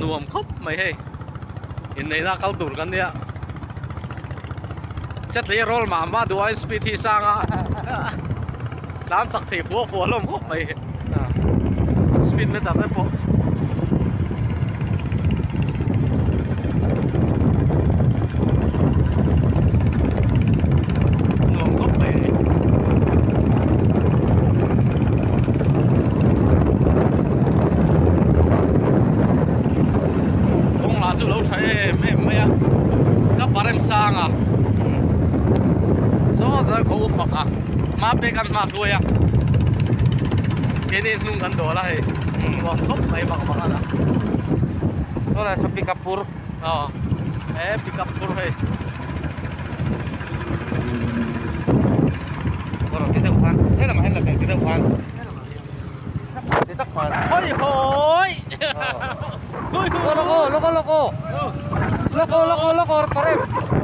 nuông khóc mày hay in này na kaltur kan dia chất lý roll mà đuôi speed thì sang à đám chắc thì phua lom khóc mày speed mới tập đấy po nuông khóc mày chú lâu thấy mấy à các bạn em sang à số giờ có phật à má bé căn má đuôi à cái này nung gần đó là còn không mấy bằng bằng à đó là pick up pur pick up pur hay còn cái đầu khoan thế là mà hay là cái đầu khoan thế tắc khoan hôi hôi loco, parem.